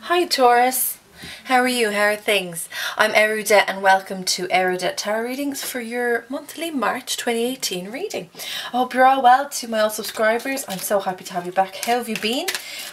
Hi Taurus, how are you? How are things? I'm Eriu and welcome to Eriu Tarot Readings for your monthly March 2018 reading. I hope you're all well. To my old subscribers, I'm so happy to have you back. How have you been?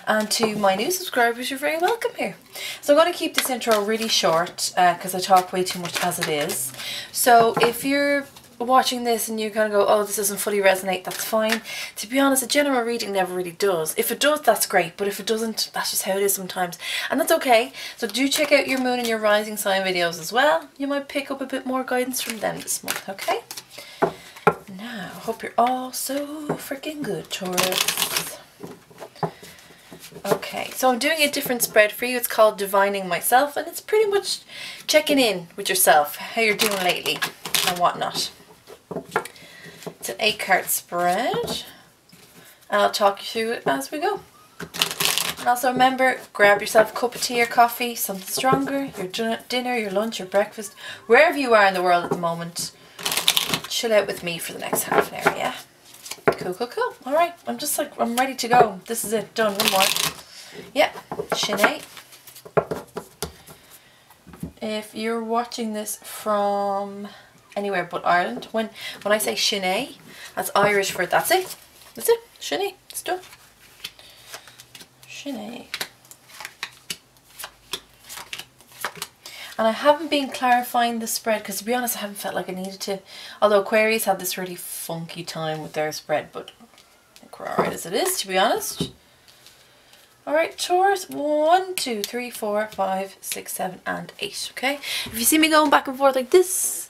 And to my new subscribers, you're very welcome here. So I'm going to keep this intro really short because I talk way too much as it is. So if you're watching this and you kind of go, oh, this doesn't fully resonate, that's fine. To be honest, a general reading never really does. If it does, that's great, but if it doesn't, that's just how it is sometimes, and that's okay. So do check out your moon and your rising sign videos as well. You might pick up a bit more guidance from them this month. Okay, now hope you're all so freaking good, Taurus. Okay, so I'm doing a different spread for you. It's called Divining Myself, and it's pretty much checking in with yourself, how you're doing lately and whatnot. It's an 8-card spread, and I'll talk you through it as we go. And also remember, grab yourself a cup of tea or coffee, something stronger, your dinner, your lunch, your breakfast, wherever you are in the world at the moment. Chill out with me for the next half an hour, yeah? Cool, cool, cool. Alright, I'm ready to go. This is it, done, one more. Yeah, Sinead. If you're watching this from anywhere but Ireland, when I say Sinead, that's Irish for that's it. That's it. Sinead. It's done. Sinead. And I haven't been clarifying the spread because, to be honest, I haven't felt like I needed to. Although Aquarius had this really funky time with their spread, but I think we're alright as it is, to be honest. Alright, Taurus, 1, 2, 3, 4, 5, 6, 7, and 8. Okay? If you see me going back and forth like this,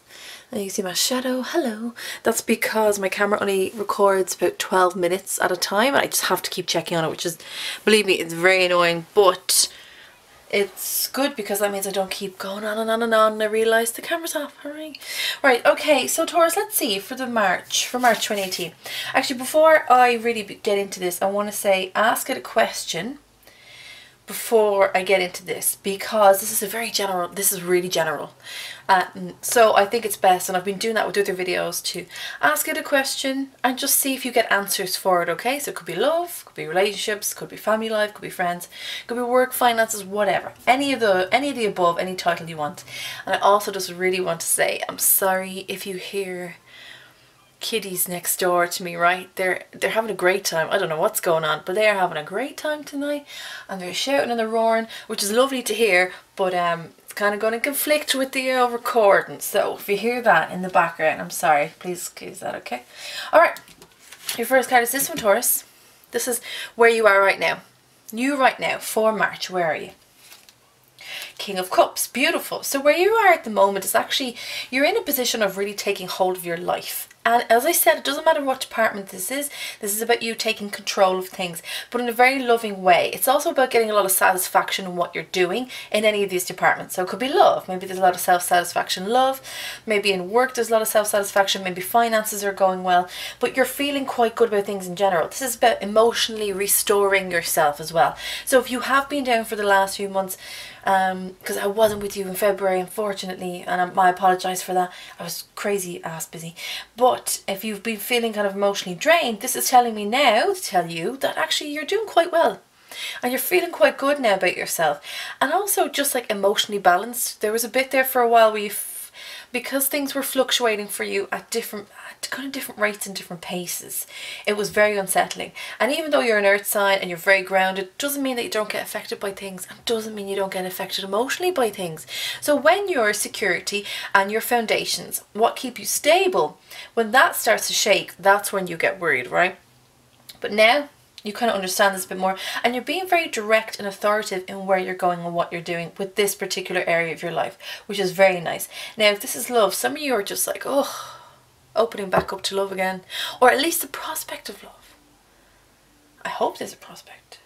and you see my shadow, hello, that's because my camera only records about 12 minutes at a time, and I just have to keep checking on it, which is, believe me, it's very annoying, but it's good because that means I don't keep going on and on and on, and I realise the camera's off. Alright. Right, okay, so Taurus, let's see for March 2018. Actually, before I really get into this, I want to say, ask it a question before I get into this, because this is really general. So I think it's best, and I've been doing that with other videos, to ask it a question and just see if you get answers for it, okay? So it could be love, could be relationships, could be family life, could be friends, could be work, finances, whatever. Any of the above, any title you want. And I also just really want to say, I'm sorry if you hear kiddies next door to me, right? They're having a great time. I don't know what's going on, but they're having a great time tonight, and they're shouting and they're roaring, which is lovely to hear, but it's kind of going to conflict with the recording. So if you hear that in the background, I'm sorry. Please excuse that, okay? Alright, your first card is this one, Taurus. This is where you are right now. You right now, for March, where are you? King of Cups, beautiful. So where you are at the moment is actually, you're in a position of really taking hold of your life. And as I said, it doesn't matter what department this is about you taking control of things, but in a very loving way. It's also about getting a lot of satisfaction in what you're doing in any of these departments. So it could be love, maybe there's a lot of self-satisfaction, love, maybe in work there's a lot of self-satisfaction, maybe finances are going well, but you're feeling quite good about things in general. This is about emotionally restoring yourself as well. So if you have been down for the last few months, because I wasn't with you in February, unfortunately, and I apologise for that. I was crazy ass busy. But if you've been feeling kind of emotionally drained, this is telling me now to tell you that actually you're doing quite well. And you're feeling quite good now about yourself. And also just like emotionally balanced. There was a bit there for a while where because things were fluctuating for you at kind of different rates and different paces, it was very unsettling. And even though you're an earth sign and you're very grounded, doesn't mean that you don't get affected by things, and doesn't mean you don't get affected emotionally by things. So when your security and your foundations, what keep you stable, when that starts to shake, that's when you get worried, right? But now you kind of understand this a bit more, and you're being very direct and authoritative in where you're going and what you're doing with this particular area of your life, which is very nice. Now, if this is love, some of you are just like, oh, opening back up to love again, or at least the prospect of love. I hope there's a prospect,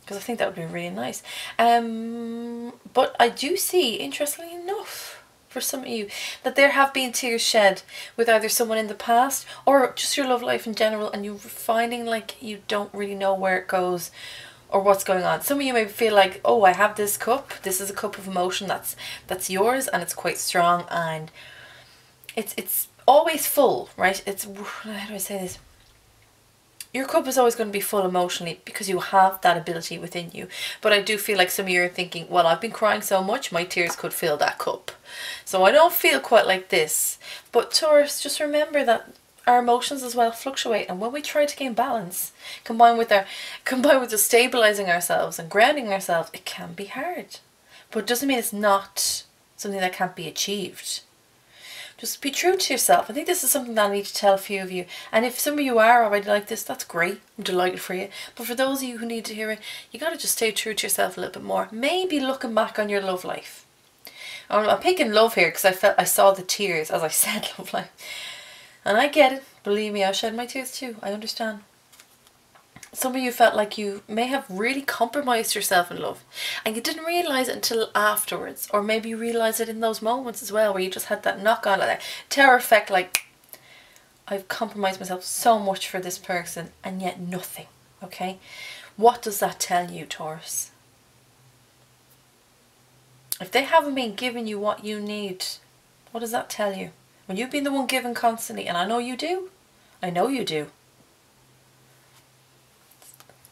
because I think that would be really nice. But I do see, interestingly enough, for some of you, that there have been tears shed with either someone in the past or just your love life in general, and you're finding like you don't really know where it goes or what's going on. Some of you may feel like, oh, I have this cup, this is a cup of emotion that's yours, and it's quite strong, and it's always full, right? It's, how do I say this? your cup is always going to be full emotionally because you have that ability within you. But I do feel like some of you are thinking, well, I've been crying so much, my tears could fill that cup. So I don't feel quite like this. But Taurus, just remember that our emotions as well fluctuate, and when we try to gain balance, combined with just stabilizing ourselves and grounding ourselves, it can be hard. But it doesn't mean it's not something that can't be achieved. Just be true to yourself. I think this is something that I need to tell a few of you. And if some of you are already like this, that's great. I'm delighted for you. But for those of you who need to hear it, you got to just stay true to yourself a little bit more. Maybe looking back on your love life. I'm picking love here because I saw the tears as I said love life. And I get it. Believe me, I shed my tears too. I understand. Some of you felt like you may have really compromised yourself in love and you didn't realise it until afterwards, or maybe you realised it in those moments as well where you just had that knock on, that terror effect, like, I've compromised myself so much for this person and yet nothing. Okay, what does that tell you, Taurus? If they haven't been giving you what you need, what does that tell you? When you've been the one giving constantly, and I know you do,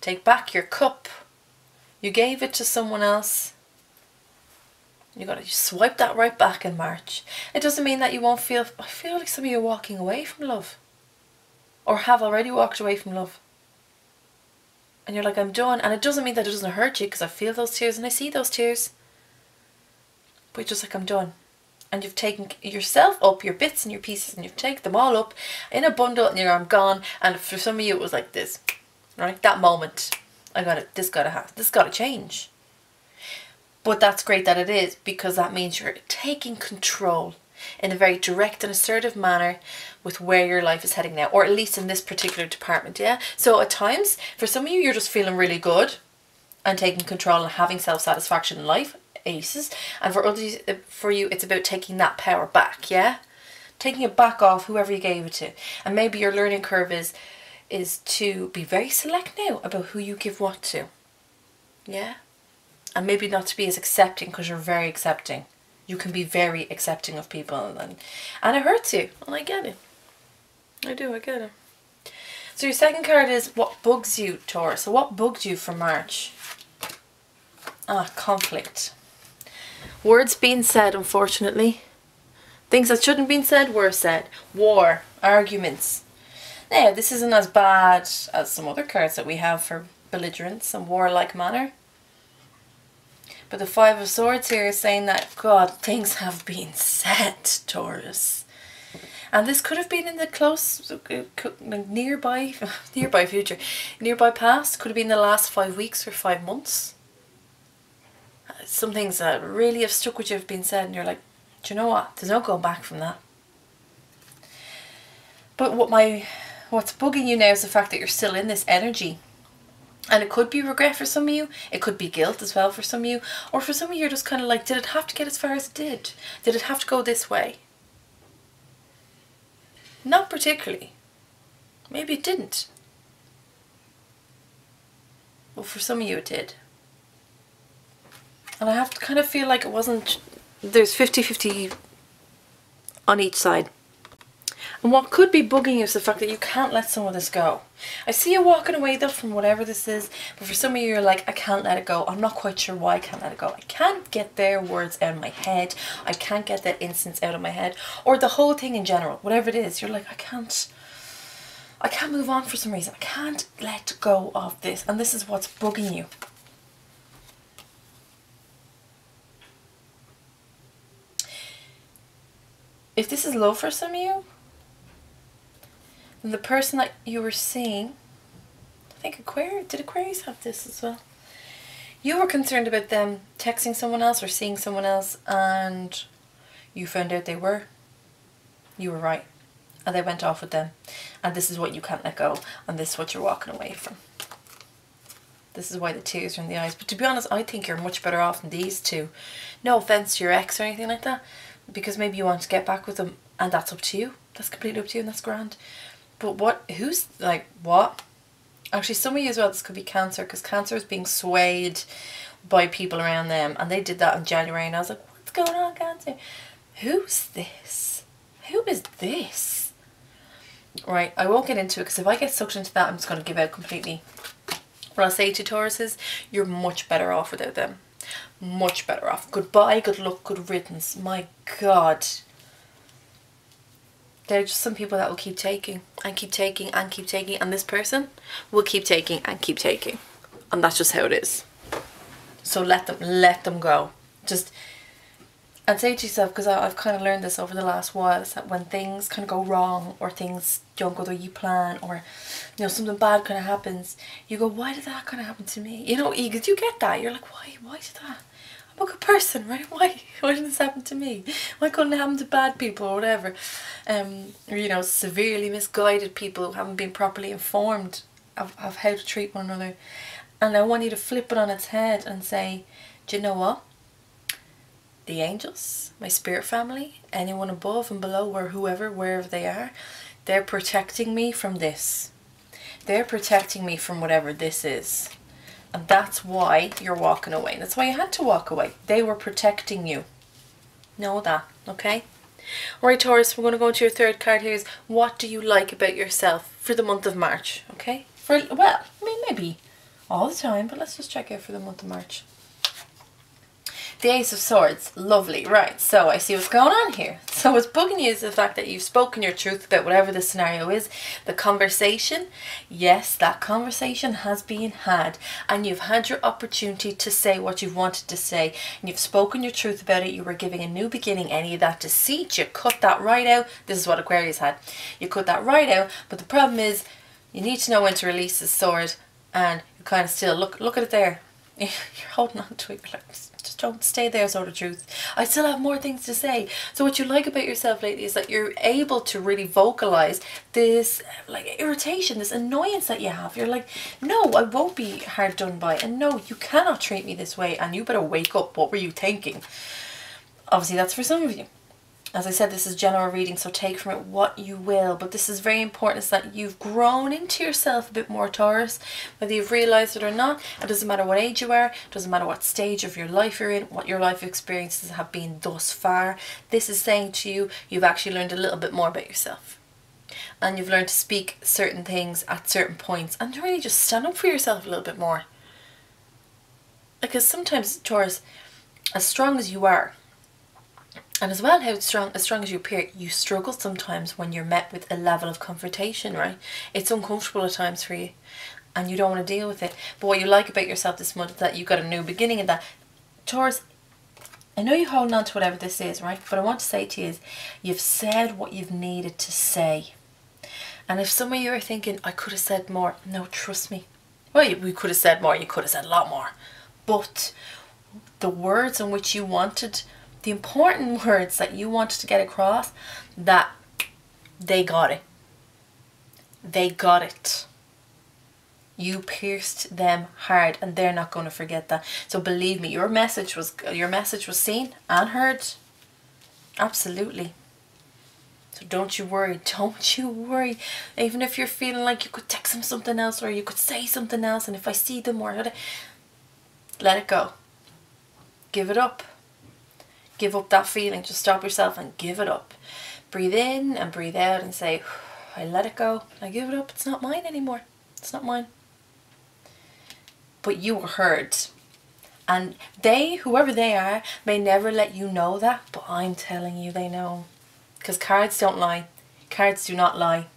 take back your cup. You gave it to someone else. You got to swipe that right back in March. It doesn't mean that you won't feel... I feel like some of you are walking away from love. Or have already walked away from love. And you're like, I'm done. And it doesn't mean that it doesn't hurt you, because I feel those tears and I see those tears. But you're just like, I'm done. And you've taken yourself up, your bits and your pieces, and you've taken them all up in a bundle and you're, I'm gone. And for some of you it was like this. Right, that moment, this gotta change. But that's great that it is, because that means you're taking control in a very direct and assertive manner with where your life is heading now, or at least in this particular department. Yeah. So at times, for some of you, you're just feeling really good and taking control and having self-satisfaction in life, aces. And for others, for you, it's about taking that power back. Yeah, taking it back off whoever you gave it to, and maybe your learning curve is to be very select now about who you give what to. Yeah? And maybe not to be as accepting, because you're very accepting. You can be very accepting of people, and it hurts you. And I get it. I do, I get it. So your second card is what bugs you, Taurus. So what bugged you for March? Conflict. Words being said, unfortunately. Things that shouldn't have been said were said. War. Arguments. Now, this isn't as bad as some other cards that we have for belligerence and warlike manner. But the Five of Swords here is saying that, God, things have been said, Taurus. And this could have been in the close, nearby future, nearby past. Could have been the last 5 weeks or 5 months. Some things that really have stuck with you have been said, and you're like, do you know what? There's no going back from that. But what's bugging you now is the fact that you're still in this energy. And it could be regret for some of you. It could be guilt as well for some of you. Or for some of you, you're just kind of like, did it have to get as far as it did? Did it have to go this way? Not particularly. Maybe it didn't. Well, for some of you it did. And I have to kind of feel like it wasn't... There's 50-50 on each side. And what could be bugging you is the fact that you can't let some of this go. I see you walking away though from whatever this is, but for some of you you're like, I can't let it go. I'm not quite sure why I can't let it go. I can't get their words out of my head. I can't get that instance out of my head. Or the whole thing in general, whatever it is, you're like, I can't move on for some reason. I can't let go of this. And this is what's bugging you. If this is love for some of you, the person that you were seeing, I think did Aquarius have this as well? You were concerned about them texting someone else or seeing someone else, and you found out they were. You were right. And they went off with them. And this is what you can't let go. And this is what you're walking away from. This is why the tears are in the eyes. But to be honest, I think you're much better off than these two. No offence to your ex or anything like that. Because maybe you want to get back with them, and that's up to you. That's completely up to you, and that's grand. But what? Who's like what? Actually, some of you as well. This could be Cancer, because Cancer is being swayed by people around them, and they did that in January. And I was like, what's going on, Cancer? Who's this? Who is this? Right, I won't get into it because if I get sucked into that, I'm just going to give out completely. What I'll say to Taurus is, you're much better off without them. Much better off. Goodbye, good luck, good riddance. My God. They're just some people that will keep taking and keep taking and keep taking, and this person will keep taking and keep taking, and that's just how it is. So let them go. Just, and say to yourself, because I've kind of learned this over the last while, is that when things kind of go wrong or things don't go the way you plan, or you know, something bad kind of happens, you go, why did that kind of happen to me? You know, you get that. You're like, why did that? I'm a good person, right? Why did this happen to me? Why couldn't it happen to bad people or whatever? Or, you know, severely misguided people who haven't been properly informed of how to treat one another. And I want you to flip it on its head and say, do you know what? The angels, my spirit family, anyone above and below, or whoever, wherever they are, they're protecting me from this. They're protecting me from whatever this is. And that's why you're walking away. That's why you had to walk away. They were protecting you. Know that, okay? Alright, Taurus, we're going to go into your third card here. Is what do you like about yourself for the month of March, okay? Well, I mean, maybe all the time, but let's just check out for the month of March. The Ace of Swords, lovely. Right, so I see what's going on here. So what's bugging you is the fact that you've spoken your truth about whatever the scenario is. The conversation, yes, that conversation has been had, and you've had your opportunity to say what you've wanted to say, and you've spoken your truth about it. You were giving a new beginning. Any of that deceit, you cut that right out. This is what Aquarius had. You cut that right out, but the problem is you need to know when to release the sword, and you kind of still, look at it there. You're holding on to it. You're like, just don't stay there, sort of truth. I still have more things to say. So what you like about yourself lately is that you're able to really vocalize this like irritation, this annoyance that you have. You're like, no, I won't be hard done by, and no, you cannot treat me this way, and you better wake up. What were you thinking? Obviously that's for some of you. As I said, this is general reading, so take from it what you will. But this is very important, is that you've grown into yourself a bit more, Taurus. Whether you've realised it or not, it doesn't matter what age you are, it doesn't matter what stage of your life you're in, what your life experiences have been thus far. This is saying to you, you've actually learned a little bit more about yourself. And you've learned to speak certain things at certain points, and to really just stand up for yourself a little bit more. Because sometimes, Taurus, as strong as you are, and as well, as strong as you appear, you struggle sometimes when you're met with a level of confrontation, right? It's uncomfortable at times for you, and you don't want to deal with it. But what you like about yourself this month is that you got a new beginning, and that, Taurus, I know you're holding on to whatever this is, right? But I want to say to you is, you've said what you've needed to say. And if some of you are thinking, I could have said more, no, trust me. Well, we could have said more, you could have said a lot more. But the words in which you wanted, the important words that you wanted to get across, that they got it. They got it. You pierced them hard, and they're not going to forget that. So believe me, your message was seen and heard. Absolutely. So don't you worry. Don't you worry. Even if you're feeling like you could text them something else, or you could say something else, and if I see them or let it go. Give it up. Give up that feeling. Just stop yourself and give it up. Breathe in and breathe out and say, I let it go. I give it up. It's not mine anymore. It's not mine. But you were heard. And they, whoever they are, may never let you know that, but I'm telling you they know. Because cards don't lie. Cards do not lie.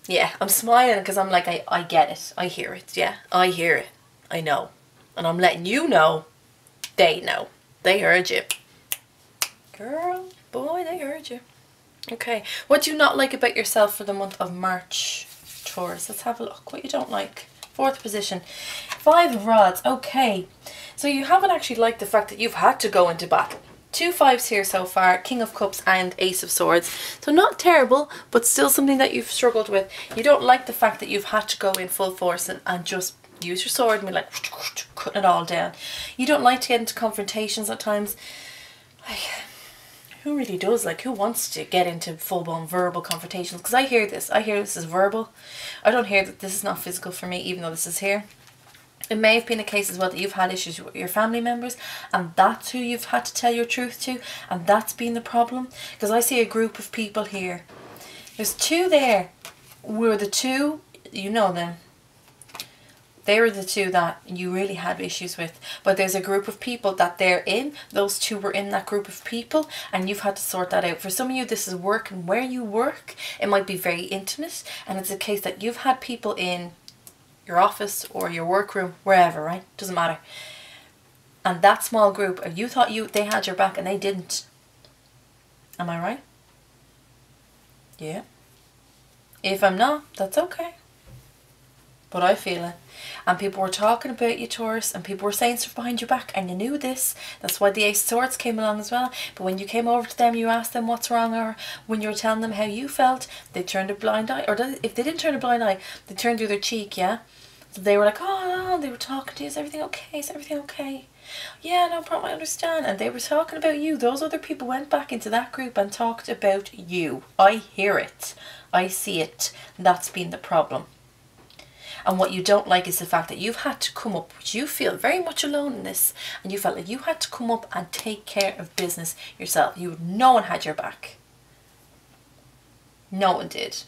Yeah, I'm smiling because I'm like, I get it. I hear it. Yeah, I hear it. I know. And I'm letting you know they know. They heard you. Girl, boy, they heard you. Okay, what do you not like about yourself for the month of March, Taurus? Let's have a look. What you don't like. Fourth position. 5 of Rods. Okay, so you haven't actually liked the fact that you've had to go into battle. 2 5s here so far. King of Cups and Ace of Swords. So not terrible, but still something that you've struggled with. You don't like the fact that you've had to go in full force and just use your sword and be like cutting it all down. You don't like to get into confrontations at times. Like, who really does? Like, who wants to get into full-blown verbal confrontations? Because I hear this is verbal. I don't hear that this is not physical for me, even though this is here. It may have been a case as well that you've had issues with your family members, and that's who you've had to tell your truth to, and that's been the problem. Because I see a group of people here There's two there. Were the two, you know them. They were the two that you really had issues with. But there's a group of people that they're in. Those two were in that group of people. And you've had to sort that out. For some of you, this is work. And where you work, it might be very intimate. And it's a case that you've had people in your office or your workroom, wherever, right? Doesn't matter. And that small group, you thought they had your back and they didn't. Am I right? Yeah. If I'm not, that's okay. But I feel it. And people were talking about you, Taurus, and people were saying stuff behind your back, and you knew this. That's why the Ace of Swords came along as well. But when you came over to them, you asked them what's wrong, or when you were telling them how you felt, they turned a blind eye. Or if they didn't turn a blind eye, they turned the other cheek, yeah? So they were like, oh, no, they were talking to you, is everything okay? Is everything okay? Yeah, no problem, I understand. And they were talking about you. Those other people went back into that group and talked about you. I hear it. I see it. That's been the problem. And what you don't like is the fact that you've had to come up, which you feel very much alone in this, and you felt like you had to come up and take care of business yourself. No one had your back. No one did.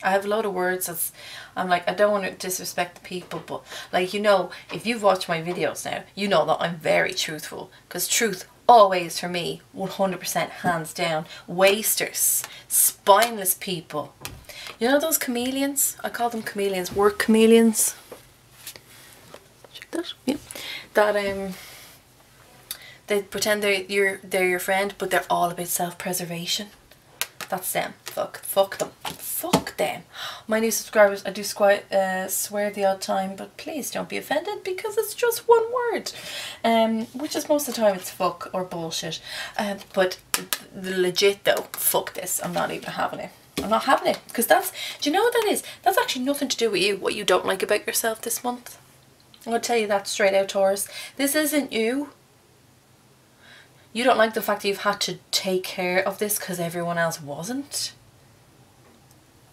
I have a lot of words. I'm like, I don't want to disrespect the people, but like, you know, if you've watched my videos now, you know that I'm very truthful, because truth always for me, 100% hands down. Wasters, spineless people. You know those chameleons? I call them chameleons, work chameleons. Check that, yeah. That they pretend they're your friend, but they're all about self-preservation. That's them. Fuck them. Fuck them. My new subscribers, I do swear the odd time, but please don't be offended because it's just one word. Which is most of the time it's fuck or bullshit. But the legit though, fuck this. I'm not even having it. I'm not having it. Because do you know what that is? That's actually nothing to do with you, what you don't like about yourself this month. I'm going to tell you that straight out, Taurus. This isn't you. You don't like the fact that you've had to take care of this because everyone else wasn't.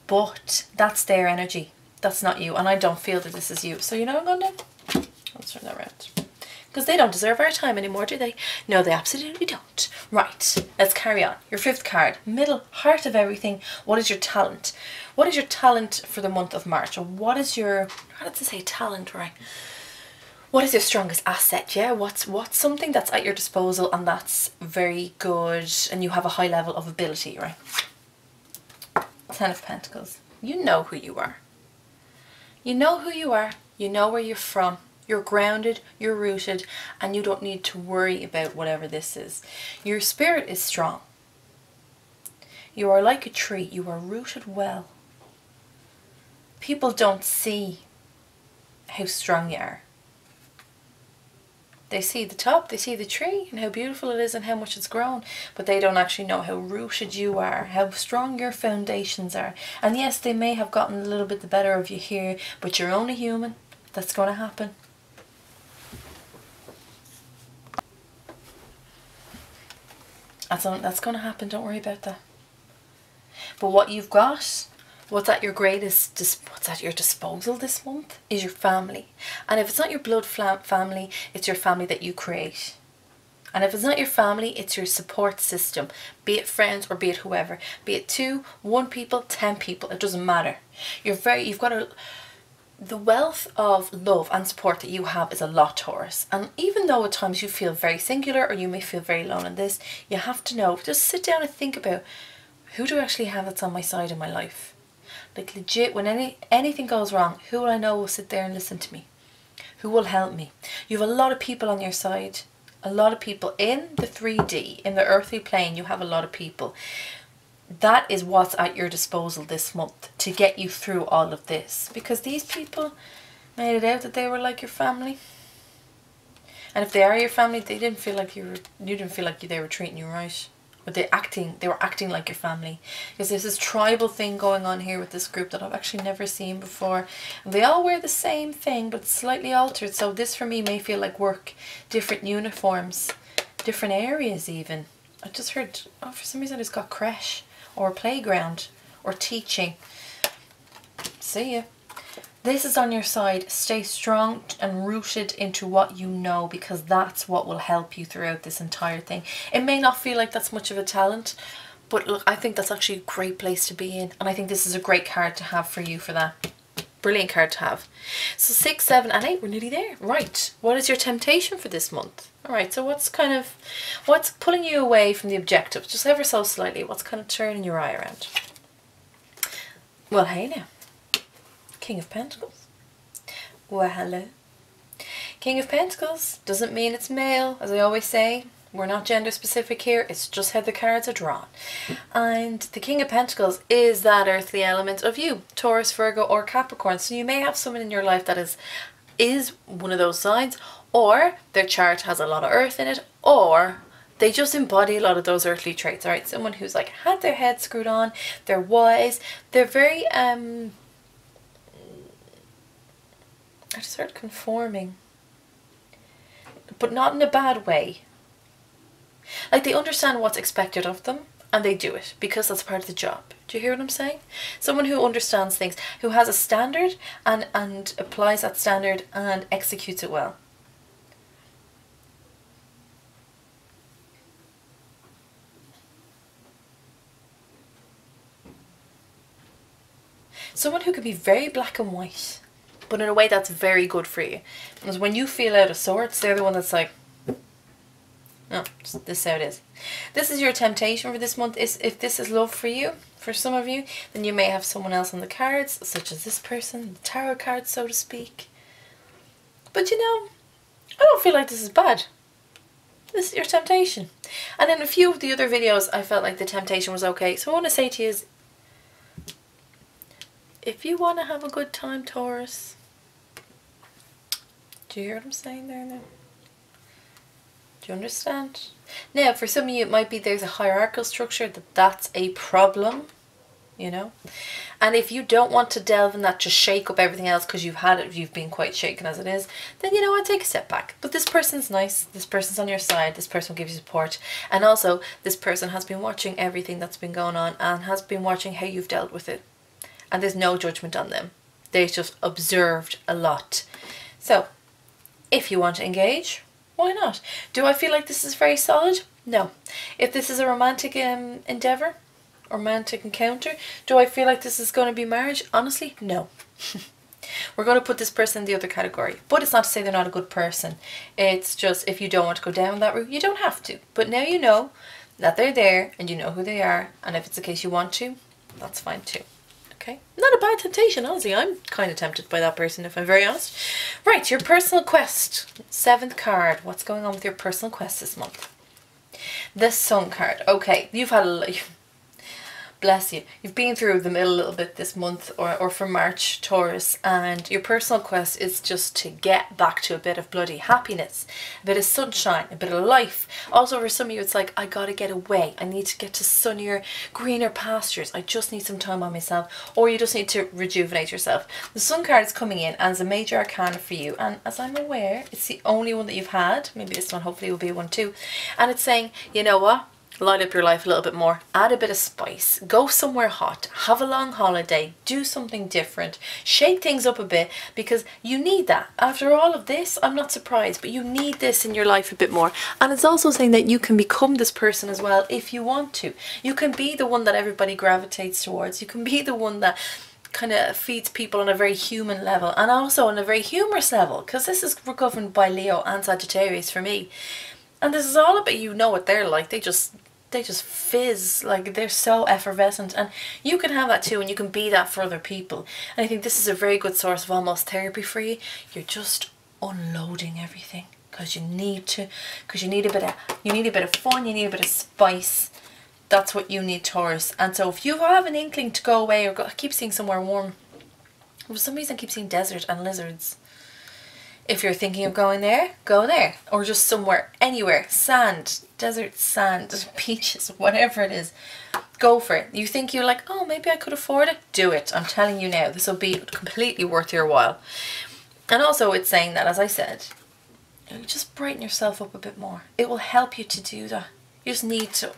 But that's their energy. That's not you. And I don't feel that this is you. So you know what I'm going to do? Let's turn that around. Because they don't deserve our time anymore, do they? No, they absolutely don't. Right, let's carry on. Your fifth card. Middle, heart of everything. What is your talent? What is your talent for the month of March? Or what is your... How does it say talent, right? What is your strongest asset? Yeah, what's something that's at your disposal and that's very good and you have a high level of ability, right? Ten of Pentacles. You know who you are. You know who you are. You know where you're from. You're grounded, you're rooted, and you don't need to worry about whatever this is. Your spirit is strong. You are like a tree. You are rooted well. People don't see how strong you are. They see the top, they see the tree and how beautiful it is and how much it's grown, but they don't actually know how rooted you are, how strong your foundations are. And yes, they may have gotten a little bit the better of you here, but you're only human. That's going to happen. That's going to happen, don't worry about that. But what you've got, what's at your disposal this month is your family. And if it's not your blood family, it's your family that you create. And if it's not your family, it's your support system, be it friends or be it whoever, be it 2, 1 people, 10 people, it doesn't matter. The wealth of love and support that you have is a lot, Taurus. And even though at times you feel very singular or you may feel very alone in this, you have to know, just sit down and think about, who do I actually have that's on my side in my life? Like legit, when anything goes wrong, who will I know will sit there and listen to me? Who will help me? You have a lot of people on your side. A lot of people in the 3D, in the earthly plane, you have a lot of people. That is what's at your disposal this month to get you through all of this. Because these people made it out that they were like your family. And if they are your family, they didn't feel like you didn't feel like they were treating you right. But they were acting like your family. Because there's this tribal thing going on here with this group that I've actually never seen before. And they all wear the same thing, but slightly altered. So this for me may feel like work, different uniforms, different areas even. I just heard, oh, for some reason it's got creche or playground or teaching. See ya. This is on your side. Stay strong and rooted into what you know, because that's what will help you throughout this entire thing. It may not feel like that's much of a talent, but look, I think that's actually a great place to be in. And I think this is a great card to have for you for that. Brilliant card to have. So 6, 7 and 8, we're nearly there. Right, what is your temptation for this month? Alright, so what's pulling you away from the objective? Just ever so slightly. What's kind of turning your eye around? Well, hey now. King of Pentacles. Well, hello. King of Pentacles doesn't mean it's male, as I always say. We're not gender specific here, it's just how the cards are drawn. And the King of Pentacles is that earthly element of you, Taurus, Virgo or Capricorn. So you may have someone in your life that is one of those signs, or their chart has a lot of earth in it, or they just embody a lot of those earthly traits. Alright, someone who's like had their head screwed on, they're wise, they're very I just heard conforming, but not in a bad way. Like they understand what's expected of them and they do it because that's part of the job. Do you hear what I'm saying? Someone who understands things, who has a standard and applies that standard and executes it well. Someone who can be very black and white, but in a way that's very good for you. Because when you feel out of sorts, they're the one that's like, no, this is how it is. This is your temptation for this month. If this is love for you, for some of you, then you may have someone else on the cards, such as this person, the tarot cards, so to speak. But you know, I don't feel like this is bad. This is your temptation. And in a few of the other videos, I felt like the temptation was okay. So I want to say to you is, if you want to have a good time, Taurus, do you hear what I'm saying there now? Do you understand? Now, for some of you, it might be there's a hierarchical structure, that's a problem, you know? And if you don't want to delve in that, just shake up everything else because you've had it, you've been quite shaken as it is, then you know what, take a step back. But this person's nice, this person's on your side, this person will give you support. And also, this person has been watching everything that's been going on and has been watching how you've dealt with it. And there's no judgment on them. They've just observed a lot. So, if you want to engage, why not? Do I feel like this is very solid? No. If this is a romantic endeavour, romantic encounter, do I feel like this is going to be marriage? Honestly, no. We're going to put this person in the other category. But it's not to say they're not a good person. It's just if you don't want to go down that route, you don't have to. But now you know that they're there and you know who they are. And if it's the case you want to, that's fine too. Okay, not a bad temptation, honestly. I'm kind of tempted by that person, if I'm very honest. Right, your personal quest. 7th card. What's going on with your personal quest this month? The Sun card. Okay, you've had a... Bless you. You've been through the middle a little bit this month or from March, Taurus, and your personal quest is just to get back to a bit of bloody happiness, a bit of sunshine, a bit of life. Also for some of you it's like, I gotta get away. I need to get to sunnier, greener pastures. I just need some time on myself, or you just need to rejuvenate yourself. The Sun card is coming in as a major arcana for you, and as I'm aware, it's the only one that you've had. Maybe this one hopefully will be one too. And it's saying, you know what? Light up your life a little bit more, add a bit of spice, go somewhere hot, have a long holiday, do something different, shake things up a bit, because you need that. After all of this, I'm not surprised, but you need this in your life a bit more. And it's also saying that you can become this person as well if you want to. You can be the one that everybody gravitates towards. You can be the one that kind of feeds people on a very human level and also on a very humorous level, because this is governed by Leo and Sagittarius for me. And this is all about, you know what they're like, they just fizz, like they're so effervescent, and you can have that too, and you can be that for other people. And I think this is a very good source of almost therapy for you. You're just unloading everything because you need to, because you need a bit of fun, you need a bit of spice. That's what you need, Taurus. And so if you have an inkling to go away or go, I keep seeing somewhere warm. For some reason I keep seeing desert and lizards. If you're thinking of going there, go there. Or just somewhere, anywhere. Sand, desert sand, beaches, whatever it is. Go for it. You think you're like, oh, maybe I could afford it? Do it. I'm telling you now, this will be completely worth your while. And also it's saying that, as I said, you just brighten yourself up a bit more. It will help you to do that. You just need to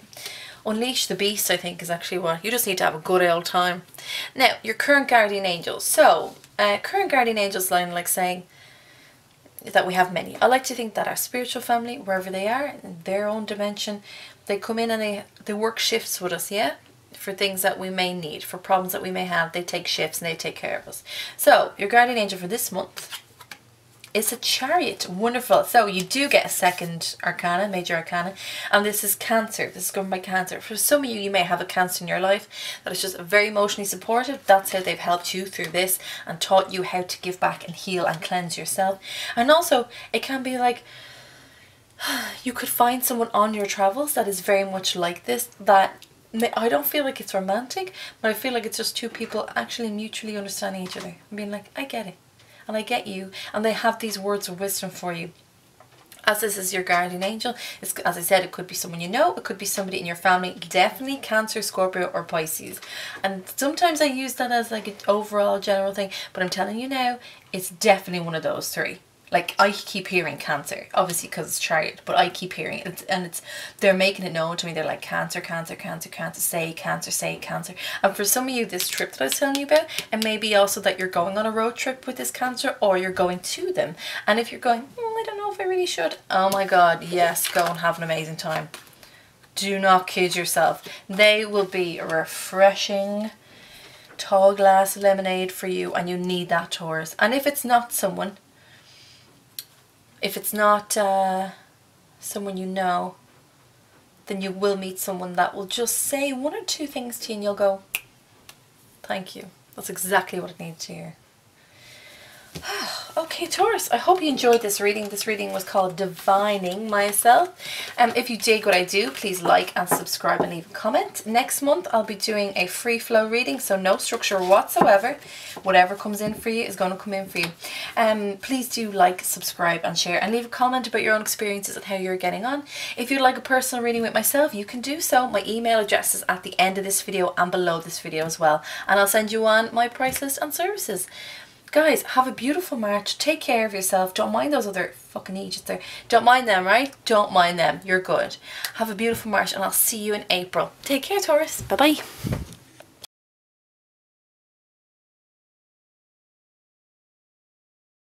unleash the beast, I think, is actually what. You just need to have a good old time. Now, your current guardian angels. So, current guardian angels line, like saying that we have many. I like to think that our spiritual family, wherever they are, in their own dimension, they come in and they work shifts with us, yeah? For things that we may need, for problems that we may have, they take shifts and they take care of us. So, your guardian angel for this month is a Chariot. Wonderful. So, you do get a second arcana, major arcana, and this is Cancer. This is governed by Cancer. For some of you, you may have a Cancer in your life that is just very emotionally supportive. That's how they've helped you through this and taught you how to give back and heal and cleanse yourself. And also, it can be like, you could find someone on your travels that is very much like this, that I don't feel like it's romantic, but I feel like it's just two people actually mutually understanding each other and being like, I get it and I get you, and they have these words of wisdom for you. As this is your guardian angel, it's, as I said, it could be someone you know, it could be somebody in your family, definitely Cancer, Scorpio or Pisces. And sometimes I use that as like an overall general thing, but I'm telling you now, it's definitely one of those three. Like, I keep hearing Cancer, obviously because it's Chariot, but I keep hearing it, and they're making it known to me. They're like, Cancer, Cancer, Cancer, Cancer, say Cancer, say Cancer. And for some of you, this trip that I was telling you about, and maybe also that you're going on a road trip with this Cancer, or you're going to them. And if you're going, I don't know if I really should. Oh my God, yes, go and have an amazing time. Do not kid yourself. They will be a refreshing tall glass of lemonade for you, and you need that, Taurus. And if it's not someone, if it's not someone you know, then you will meet someone that will just say one or two things to you and you'll go, thank you. That's exactly what I need to hear. Okay, Taurus, I hope you enjoyed this reading. This reading was called Divining Myself. If you dig what I do, please like and subscribe and leave a comment. Next month, I'll be doing a free flow reading, so no structure whatsoever. Whatever comes in for you is going to come in for you. Please do like, subscribe and share, and leave a comment about your own experiences and how you're getting on. If you'd like a personal reading with myself, you can do so. My email address is at the end of this video and below this video as well, and I'll send you on my price list and services. Guys, have a beautiful March. Take care of yourself. Don't mind those other fucking idiots there. Don't mind them, right? Don't mind them. You're good. Have a beautiful March, and I'll see you in April. Take care, Taurus. Bye-bye.